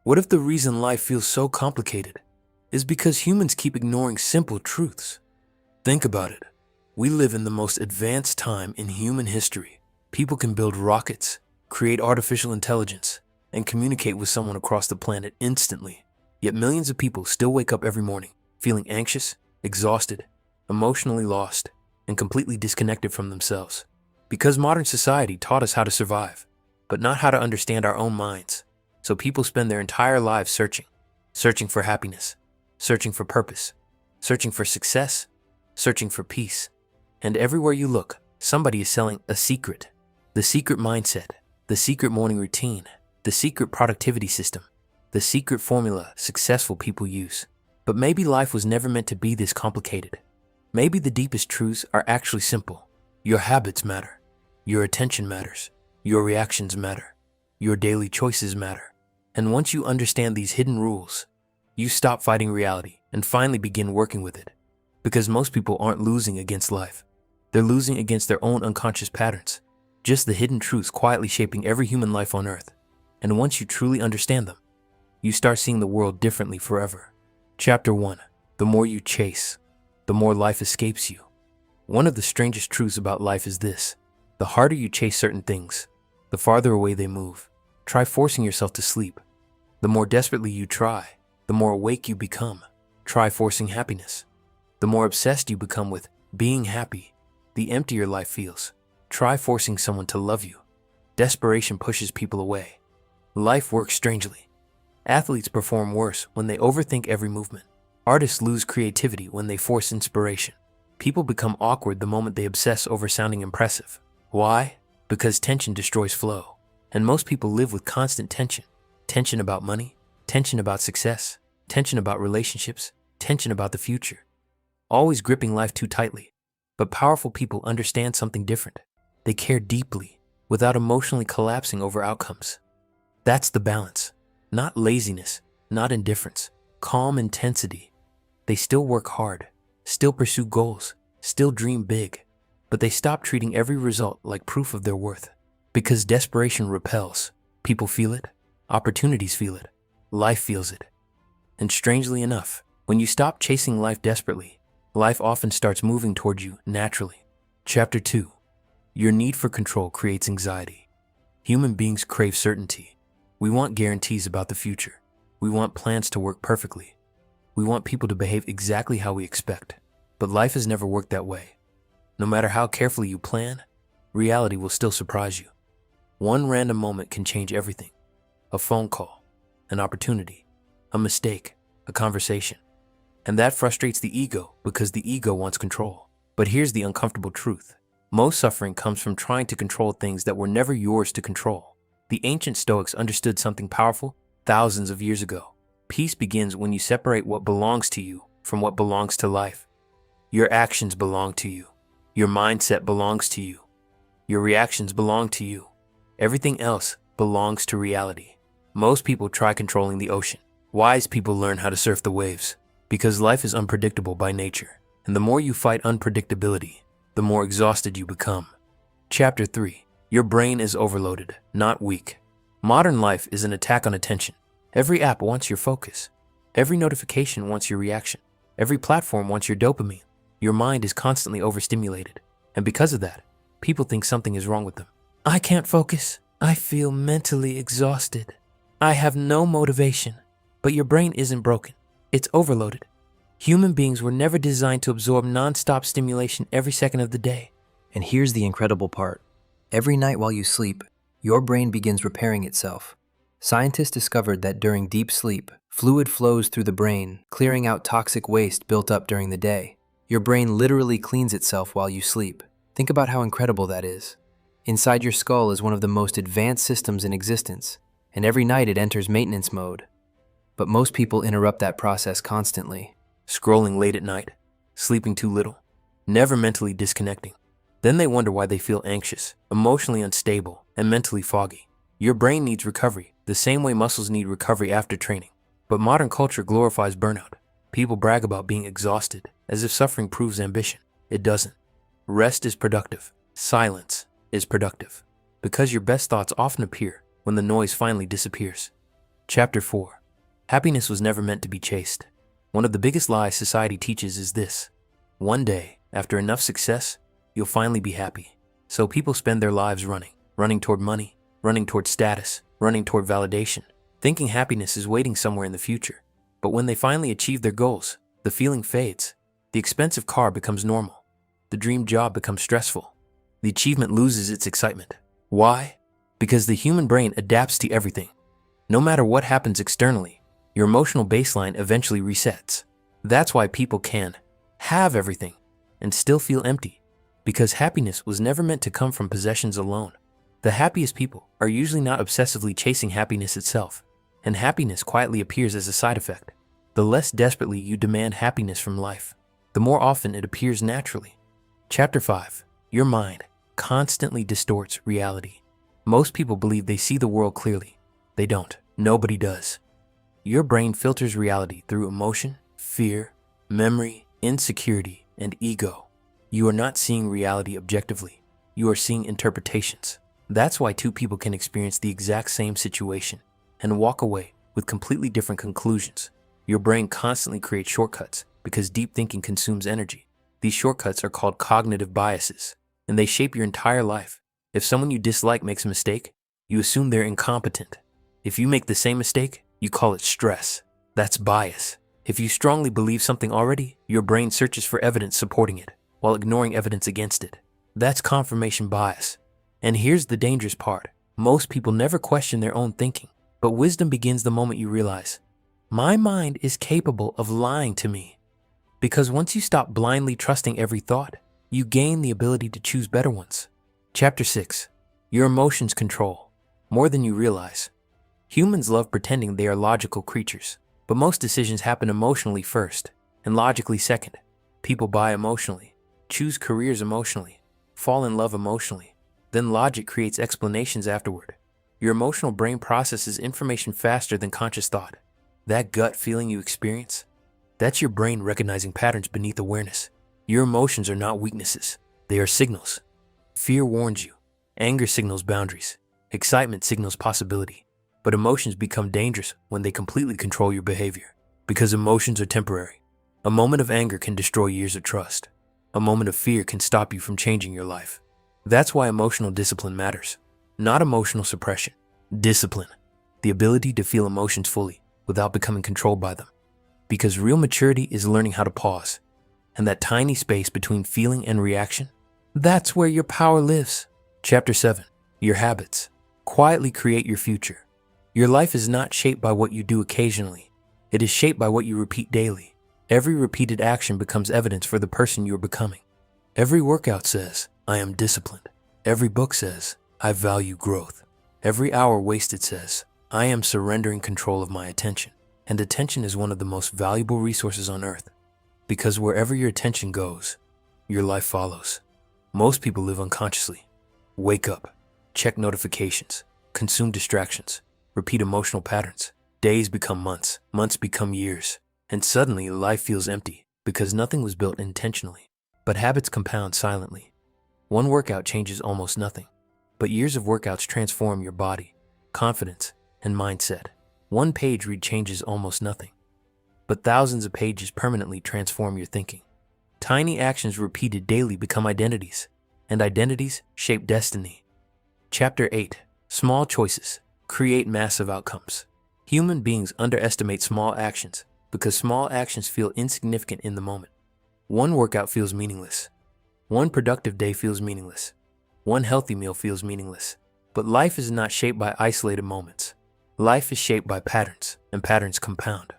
What if the reason life feels so complicated is because humans keep ignoring simple truths? Think about it. We live in the most advanced time in human history. People can build rockets, create artificial intelligence, and communicate with someone across the planet instantly. Yet millions of people still wake up every morning feeling anxious, exhausted, emotionally lost, and completely disconnected from themselves. Because modern society taught us how to survive, but not how to understand our own minds. So people spend their entire lives searching for happiness, searching for purpose, searching for success, searching for peace. And everywhere you look, somebody is selling a secret. The secret mindset, the secret morning routine, the secret productivity system, the secret formula successful people use. But maybe life was never meant to be this complicated. Maybe the deepest truths are actually simple. Your habits matter. Your attention matters. Your reactions matter. Your daily choices matter. And once you understand these hidden rules, you stop fighting reality and finally begin working with it. Because most people aren't losing against life. They're losing against their own unconscious patterns. Just the hidden truths quietly shaping every human life on Earth. And once you truly understand them, you start seeing the world differently forever. Chapter 1. The more you chase, the more life escapes you. One of the strangest truths about life is this. The harder you chase certain things, the farther away they move. Try forcing yourself to sleep. The more desperately you try, the more awake you become. Try forcing happiness. The more obsessed you become with being happy, the emptier life feels. Try forcing someone to love you. Desperation pushes people away. Life works strangely. Athletes perform worse when they overthink every movement. Artists lose creativity when they force inspiration. People become awkward the moment they obsess over sounding impressive. Why? Because tension destroys flow. And most people live with constant tension. Tension about money, tension about success, tension about relationships, tension about the future. Always gripping life too tightly. But powerful people understand something different. They care deeply, without emotionally collapsing over outcomes. That's the balance. Not laziness, not indifference, calm intensity. They still work hard, still pursue goals, still dream big, but they stop treating every result like proof of their worth. Because desperation repels. People feel it, opportunities feel it, life feels it. And strangely enough, when you stop chasing life desperately, life often starts moving toward you naturally. Chapter 2. Your need for control creates anxiety. Human beings crave certainty. We want guarantees about the future. We want plans to work perfectly. We want people to behave exactly how we expect. But life has never worked that way. No matter how carefully you plan, reality will still surprise you. One random moment can change everything. A phone call, an opportunity, a mistake, a conversation. And that frustrates the ego because the ego wants control. But here's the uncomfortable truth. Most suffering comes from trying to control things that were never yours to control. The ancient Stoics understood something powerful thousands of years ago. Peace begins when you separate what belongs to you from what belongs to life. Your actions belong to you. Your mindset belongs to you. Your reactions belong to you. Everything else belongs to reality. Most people try controlling the ocean. Wise people learn how to surf the waves. Because life is unpredictable by nature. And the more you fight unpredictability, the more exhausted you become. Chapter 3. Your brain is overloaded, not weak. Modern life is an attack on attention. Every app wants your focus. Every notification wants your reaction. Every platform wants your dopamine. Your mind is constantly overstimulated. And because of that, people think something is wrong with them. I can't focus. I feel mentally exhausted. I have no motivation. But your brain isn't broken. It's overloaded. Human beings were never designed to absorb non-stop stimulation every second of the day. And here's the incredible part. Every night while you sleep, your brain begins repairing itself. Scientists discovered that during deep sleep, fluid flows through the brain, clearing out toxic waste built up during the day. Your brain literally cleans itself while you sleep. Think about how incredible that is. Inside your skull is one of the most advanced systems in existence, and every night it enters maintenance mode. But most people interrupt that process constantly. Scrolling late at night, sleeping too little, never mentally disconnecting. Then they wonder why they feel anxious, emotionally unstable, and mentally foggy. Your brain needs recovery, the same way muscles need recovery after training. But modern culture glorifies burnout. People brag about being exhausted, as if suffering proves ambition. It doesn't. Rest is productive. Silence is productive. Because your best thoughts often appear when the noise finally disappears. Chapter 4. Happiness was never meant to be chased. One of the biggest lies society teaches is this: one day, after enough success, you'll finally be happy. So people spend their lives running toward money, running toward status, running toward validation, thinking happiness is waiting somewhere in the future. But when they finally achieve their goals, the feeling fades. The expensive car becomes normal. The dream job becomes stressful. The achievement loses its excitement. Why? Because the human brain adapts to everything. No matter what happens externally, your emotional baseline eventually resets. That's why people can have everything and still feel empty, because happiness was never meant to come from possessions alone. The happiest people are usually not obsessively chasing happiness itself, and happiness quietly appears as a side effect. The less desperately you demand happiness from life, the more often it appears naturally. Chapter 5. Your mind constantly distorts reality. Most people believe they see the world clearly. They don't. Nobody does. Your brain filters reality through emotion, fear, memory, insecurity, and ego. You are not seeing reality objectively. You are seeing interpretations. That's why two people can experience the exact same situation and walk away with completely different conclusions. Your brain constantly creates shortcuts because deep thinking consumes energy. These shortcuts are called cognitive biases, and they shape your entire life. If someone you dislike makes a mistake, you assume they're incompetent. If you make the same mistake, you call it stress. That's bias. If you strongly believe something already, your brain searches for evidence supporting it while ignoring evidence against it. That's confirmation bias. And here's the dangerous part. Most people never question their own thinking, but wisdom begins the moment you realize, my mind is capable of lying to me. Because once you stop blindly trusting every thought, you gain the ability to choose better ones. Chapter 6. Your emotions control more than you realize. Humans love pretending they are logical creatures, but most decisions happen emotionally first and logically second. People buy emotionally, choose careers emotionally, fall in love emotionally. Then logic creates explanations afterward. Your emotional brain processes information faster than conscious thought. That gut feeling you experience, that's your brain recognizing patterns beneath awareness. Your emotions are not weaknesses, they are signals. Fear warns you, anger signals boundaries, excitement signals possibility. But emotions become dangerous when they completely control your behavior, because emotions are temporary. A moment of anger can destroy years of trust. A moment of fear can stop you from changing your life. That's why emotional discipline matters. Not emotional suppression. Discipline. The ability to feel emotions fully without becoming controlled by them. Because real maturity is learning how to pause. And that tiny space between feeling and reaction, that's where your power lives. Chapter 7. Your habits quietly create your future. Your life is not shaped by what you do occasionally. It is shaped by what you repeat daily. Every repeated action becomes evidence for the person you're becoming. Every workout says, I am disciplined. Every book says, I value growth. Every hour wasted says, I am surrendering control of my attention. And attention is one of the most valuable resources on earth. Because wherever your attention goes, your life follows. Most people live unconsciously. Wake up, check notifications, consume distractions, repeat emotional patterns. Days become months, months become years. And suddenly life feels empty because nothing was built intentionally. But habits compound silently. One workout changes almost nothing, but years of workouts transform your body, confidence, and mindset. One page read changes almost nothing, but thousands of pages permanently transform your thinking. Tiny actions repeated daily become identities, and identities shape destiny. Chapter 8. Small choices create massive outcomes. Human beings underestimate small actions because small actions feel insignificant in the moment. One workout feels meaningless. One productive day feels meaningless. One healthy meal feels meaningless. But life is not shaped by isolated moments. Life is shaped by patterns, and patterns compound.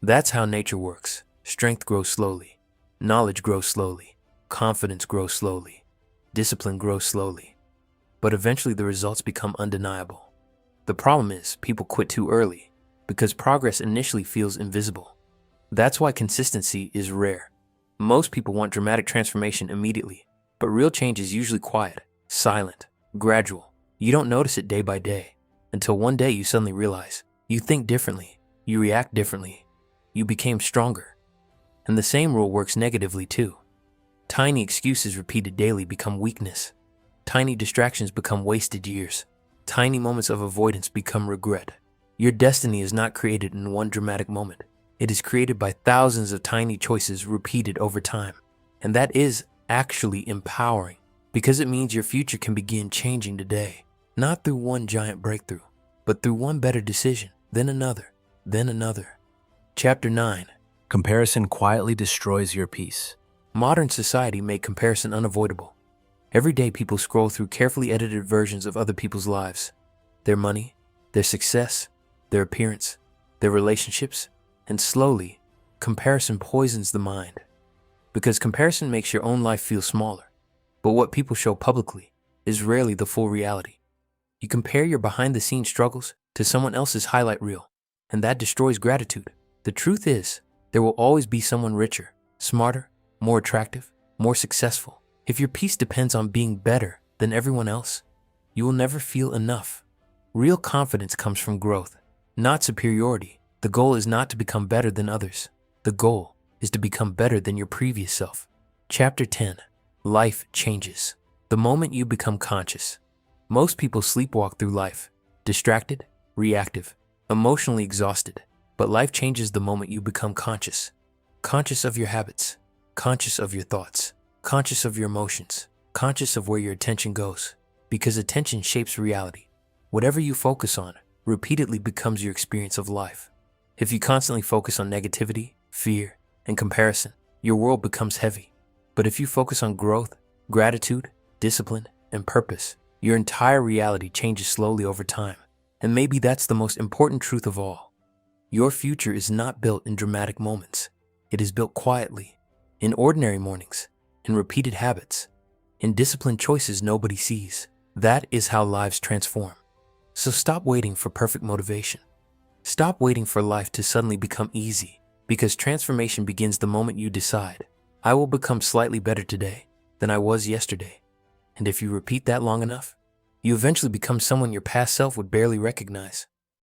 That's how nature works. Strength grows slowly. Knowledge grows slowly. Confidence grows slowly. Discipline grows slowly. But eventually the results become undeniable. The problem is, people quit too early because progress initially feels invisible. That's why consistency is rare. Most people want dramatic transformation immediately, but real change is usually quiet, silent, gradual. You don't notice it day by day, until one day you suddenly realize you think differently, you react differently, you became stronger. And the same rule works negatively too. Tiny excuses repeated daily become weakness. Tiny distractions become wasted years. Tiny moments of avoidance become regret. Your destiny is not created in one dramatic moment. It is created by thousands of tiny choices repeated over time. And that is actually empowering because it means your future can begin changing today, not through one giant breakthrough, but through one better decision, then another, then another. Chapter 9. Comparison quietly destroys your peace. Modern society made comparison unavoidable. Every day people scroll through carefully edited versions of other people's lives. Their money, their success, their appearance, their relationships, and slowly, comparison poisons the mind. Because comparison makes your own life feel smaller, but what people show publicly is rarely the full reality. You compare your behind-the-scenes struggles to someone else's highlight reel, and that destroys gratitude. The truth is, there will always be someone richer, smarter, more attractive, more successful. If your peace depends on being better than everyone else, you will never feel enough. Real confidence comes from growth, not superiority. The goal is not to become better than others. The goal is to become better than your previous self. Chapter 10. Life changes the moment you become conscious. Most people sleepwalk through life, distracted, reactive, emotionally exhausted. But life changes the moment you become conscious. Conscious of your habits, conscious of your thoughts, conscious of your emotions, conscious of where your attention goes. Because attention shapes reality. Whatever you focus on repeatedly becomes your experience of life. If you constantly focus on negativity, fear, and comparison, your world becomes heavy. But if you focus on growth, gratitude, discipline, and purpose, your entire reality changes slowly over time. And maybe that's the most important truth of all. Your future is not built in dramatic moments. It is built quietly, in ordinary mornings, in repeated habits, in disciplined choices nobody sees. That is how lives transform. So stop waiting for perfect motivation. Stop waiting for life to suddenly become easy, because transformation begins the moment you decide, I will become slightly better today than I was yesterday. And if you repeat that long enough, you eventually become someone your past self would barely recognize.